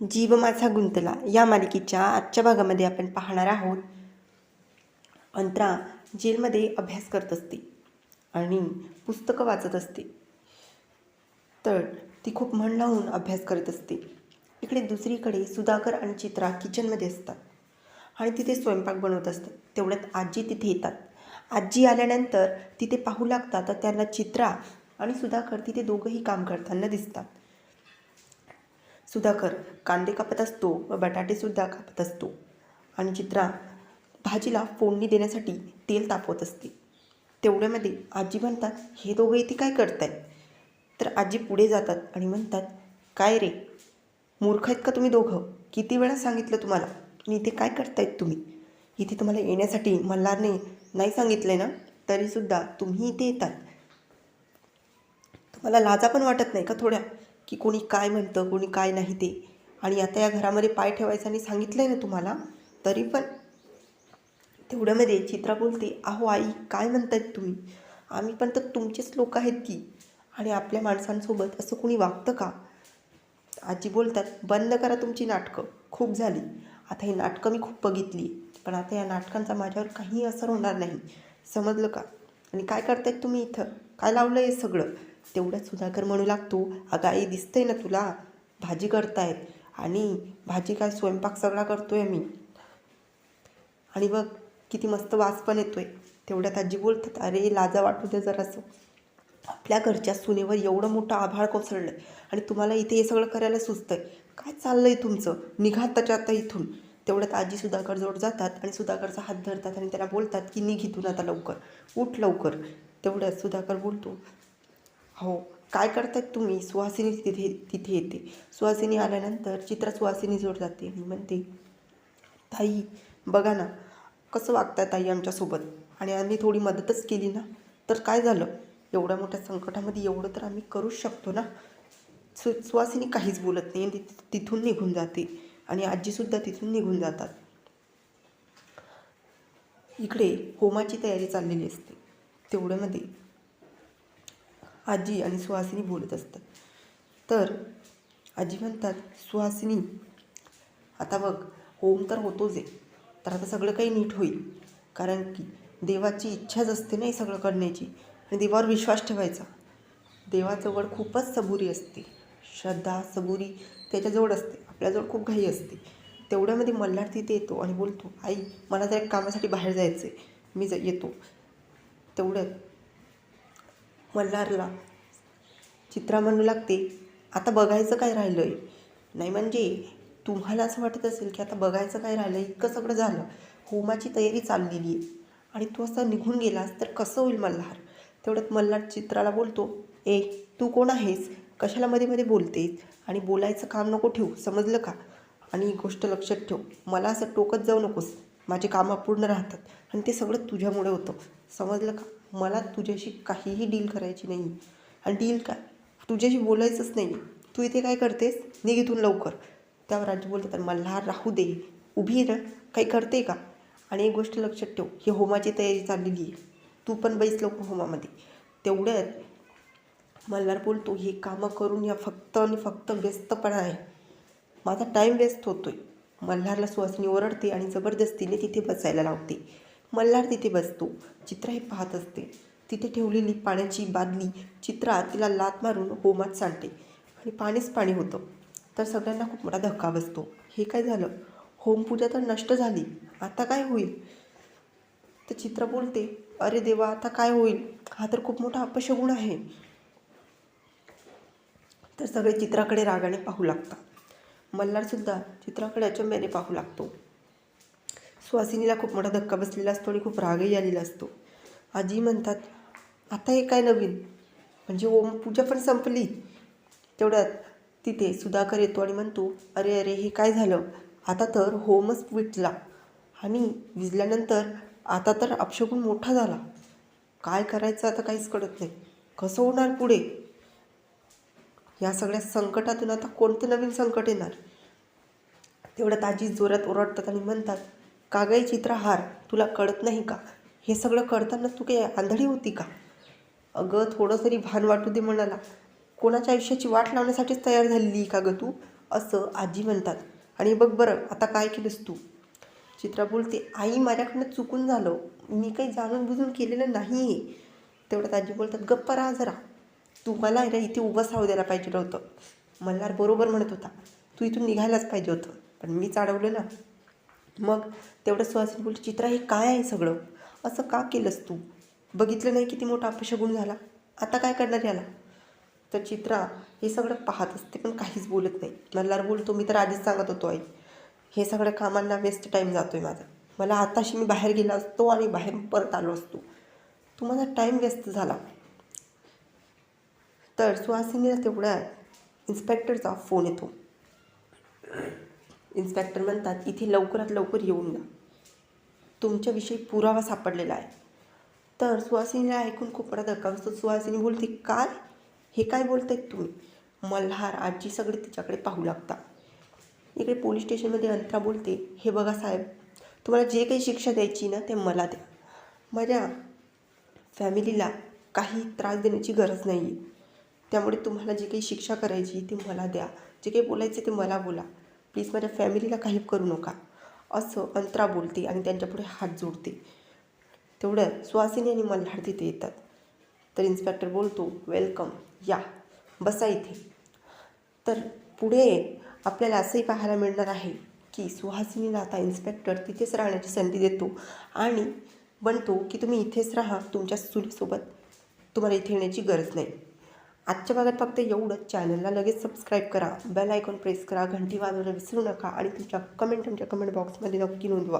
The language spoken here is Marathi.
जीव माझा गुंतला या मालिकेच्या आजच्या भागामध्ये आपण पाहणार आहोत. अंतरा जेलमध्ये अभ्यास करत असते आणि पुस्तकं वाचत असते. तर ती खूप मन लावून अभ्यास करत असते. इकडे दुसरीकडे सुधाकर आणि चित्रा किचनमध्ये असतात आणि तिथे स्वयंपाक बनवत असतात. तेवढ्यात आजी तिथे येतात. आजी आल्यानंतर तिथे पाहू लागतात तर त्यांना चित्रा आणि सुधाकर तिथे दोघंही काम करताना दिसतात. सुधाकर कांदे कापत असतो व बटाटेसुद्धा कापत असतो आणि चित्रा भाजीला फोडणी देण्यासाठी तेल तापवत असते. तेवढ्यामध्ये आजी म्हणतात, हे दोघं इथे काय करतायत? तर आजी पुढे जातात आणि म्हणतात, काय रे, मूर्ख आहेत का तुम्ही दोघं? किती वेळा सांगितलं तुम्हाला आणि इथे काय करतायत तुम्ही? इथे तुम्हाला येण्यासाठी मल्हारने नाही सांगितलं ना, तरीसुद्धा तुम्ही इथे येतात. तुम्हाला लाजा पण वाटत नाही का थोड्या, की कोणी काय म्हणतं कोणी काय नाही ते? आणि आता या घरामध्ये पाय ठेवायचं आणि सांगितलं आहे ना तुम्हाला, तरी पण. तेवढ्यामध्ये चित्रा बोलते, अहो आई, काय म्हणतायत तुम्ही? आम्ही पण तर तुमचेच लोक आहेत की, आणि आपल्या माणसांसोबत असं कोणी वागतं का? आजी बोलतात, बंद करा तुमची नाटकं, खूप झाली. आता ही नाटकं मी खूप बघितली, पण आता या नाटकांचा माझ्यावर काही असर होणार नाही, समजलं का? आणि काय करतायत तुम्ही इथं? काय लावलं हे सगळं? तेवढ्यात सुधाकर म्हणू लागतो, अगं आई, दिसतंय ना तुला, भाजी करतायत आणि भाजी काय स्वयंपाक सगळा करतोय मी, आणि बघ किती मस्त वास पण येतोय. तेवढ्यात आजी बोलतात, अरे लाजा वाटू दे जरासं. आपल्या घरच्या सुनेवर एवढं मोठं आभाळ कोसळलं आणि तुम्हाला इथे हे सगळं करायला सुचतंय? काय चाललंय तुमचं? निघा आत्ताच्या आता इथून. तेवढ्यात आजी सुधाकर जवळ जातात आणि सुधाकरचा हात धरतात आणि त्याला बोलतात की निघ इथून आता लवकर, उठ लवकर. तेवढ्यात सुधाकर बोलतो, हो, काय करतायत तुम्ही? सुहासिनी तिथे येते. सुहासिनी आल्यानंतर चित्रा सुहासिनीजवळ जाते आणि म्हणते, ताई बघा ना, कसं वागताय ताई आमच्यासोबत, आणि आम्ही थोडी मदतच केली ना तर काय झालं? एवढ्या मोठ्या संकटामध्ये एवढं तर आम्ही करूच शकतो ना. सुहासिनी काहीच बोलत नाही आणि तिथून निघून जाते आणि आजीसुद्धा तिथून निघून जातात. इकडे होमाची तयारी चाललेली असते. तेवढ्यामध्ये आजी आणि सुहासिनी बोलत असतात. तर आजी म्हणतात, सुहासिनी, आता बघ, होम तर होतोच आहे, तर आता सगळं काही नीट होईल. कारण की देवाची इच्छाच असते ना हे सगळं करण्याची, आणि देवावर विश्वास ठेवायचा. देवाजवळ खूपच सबुरी असते, श्रद्धा सबुरी त्याच्याजवळ असते, आपल्याजवळ खूप घाई असते. तेवढ्यामध्ये मल्हार तिथे येतो आणि बोलतो, आई, मला जरा एक कामासाठी बाहेर जायचं आहे, मी येतो. तेवढ्यात मल्हारला चित्रा म्हणू लागते, आता बघायचं काय राहिलं आहे? नाही म्हणजे तुम्हाला असं वाटत असेल की आता बघायचं काय राहिलं, इतकं सगळं झालं, होमाची तयारी चाललेली आहे, आणि तू असं निघून गेलास तर कसं होईल मल्हार? तेवढ्यात मल्हार चित्राला बोलतो, ए, तू कोण आहेस? कशाला मध्ये मध्ये बोलतेस? आणि बोलायचं काम नको ठेवू, समजलं का? आणि ही गोष्ट लक्षात ठेव, मला असं टोकत जाऊ नकोस, माझे कामं अपूर्ण राहतात आणि ते सगळं तुझ्यामुळे होतं, समजलं का? मला तुझ्याशी काहीही डील करायची नाही. आणि डील काय, तुझ्याशी बोलायचंच नाही. तू इथे काय करतेस? निघ इथून लवकर. त्यावर आजी बोलतात, मल्हार राहू दे, उभी ना, काही करते का? आणि एक गोष्ट लक्षात ठेव, ही होमाची तयारी चाललेली आहे, तू पण बैस लवकर होमामध्ये. तेवढ्यात मल्हार बोलतो, हे कामं करून या फक्त आणि फक्त व्यस्तपणा आहे, माझा टाईम वेस्ट होतोय. मल्हारला सुहासिनी ओरडते आणि जबरदस्तीने तिथे बसायला लावते. मल्हार तिथे बसतो. चित्रा हे पाहत असते. तिथे ठेवलेली पाण्याची बादली चित्रा तिला लात मारून होमात सांडते आणि पाणीच पाणी होतं. तर सगळ्यांना खूप मोठा धक्का बसतो. हे काय झालं? होमपूजा तर नष्ट झाली, आता काय होईल? तर चित्रा बोलते, अरे देवा, आता काय होईल? हा तर खूप मोठा अपशगुन आहे. तर सगळे चित्राकडे रागाने पाहू लागतात. मल्हारसुद्धा चित्राकडे अचंब्याने पाहू लागतो. सुहासिनीला खूप मोठा धक्का बसलेला असतो आणि खूप रागही आलेला असतो. आजी म्हणतात, आता हे काय नवीन? म्हणजे पूजा पण संपली. तेवढ्यात तिथे सुधाकर येतो आणि म्हणतो, अरे अरे, हे काय झालं? आता तर होमच विटला आणि विजल्यानंतर आता तर अपशगुन मोठा झाला. काय करायचं आता काहीच कळत नाही. कसं होणार पुढे? या सगळ्या संकटातून आता कोणतं नवीन संकट येणार? तेवढ्यात आजी जोरात ओरडतात आणि म्हणतात, का गं चित्रा हार, तुला कळत नाही का? हे सगळं करताना तू काही आंधळी होती का? अगं, थोडं तरी भान वाटू दे मनाला. कोणाच्या आयुष्याची वाट लावण्यासाठीच तयार झालेली का गं तू? असं आजी म्हणतात. आणि बघ बरं आता काय केलंस तू. चित्रा बोलते, आई माझ्याकडनं चुकून झालं, मी काही जाणून बुजून केलेलं नाही आहे. तेवढ्यात आजी बोलतात, गप्पा राहा जरा, तू मला आहे ना इथे उभंच राहू द्यायला पाहिजे नव्हतं. मल्हार बरोबर म्हणत होता, तू इथून निघायलाच पाहिजे होतं, पण मीच अडवलं ना. मग तेवढं सुहासिनी बोलते, चित्रा हे काय आहे सगळं, असं का केलंस तू, बघितलं नाही किती मोठा अपशगुन झाला, आता काय करणार याला. तर चित्रा हे सगळं पाहत असते पण काहीच बोलत नाही. मल्हार बोलतो, मी तर आधीच सांगत होतो आई, हे सगळ्या कामांना वेस्ट टाईम जातो आहे माझा, मला आताशी मी बाहेर गेला असतो आणि बाहेर परत आलो असतो, तू माझा टाईम वेस्ट झाला. तर सुहासिनीला तेवढ्यात इन्स्पेक्टरचा फोन येतो. इन्स्पेक्टर म्हणतात, इथे लवकरात लवकर येऊन जा, तुमच्याविषयी पुरावा सापडलेला आहे. तर सुहासिनीला ऐकून खूप मोठा धक्का बसतो. सुहासिनी बोलते, काय, हे काय बोलतायत तुम्ही. मल्हार आजी सगळे तिच्याकडे पाहू लागतात. इकडे पोलीस स्टेशनमध्ये अंतरा बोलते, हे बघा साहेब, तुम्हाला जे काही शिक्षा द्यायची ना ते मला द्या, माझ्या फॅमिलीला काही त्रास देण्याची गरज नाही आहे, त्यामुळे तुम्हाला जी काही शिक्षा करायची ती मला द्या, जे काही बोलायचे ते मला बोला, प्लीज माझ्या फॅमिलीला काही करू नका, असं अंतरा बोलते आणि त्यांच्यापुढे हात जोडते. तेवढं सुहासिनी आणि मल्हार तिथे येतात. तर इन्स्पेक्टर बोलतो, वेलकम, या बसा इथे. तर पुढे आपल्याला असंही पाहायला मिळणार आहे की सुहासिनीला आता इन्स्पेक्टर तिथेच राहण्याची संधी देतो आणि म्हणतो की तुम्ही इथेच राहा, तुमच्या सुनेसोबत, तुम्हाला इथे येण्याची गरज नाही. आजच्या भागात फक्त एवढं. चॅनलला लगेच सबस्क्राईब करा, बेल आयकॉन प्रेस करा, घंटी वाजवायला विसरू नका आणि तुमच्या कमेंट आमच्या कमेंट बॉक्समध्ये नक्की नोंदवा.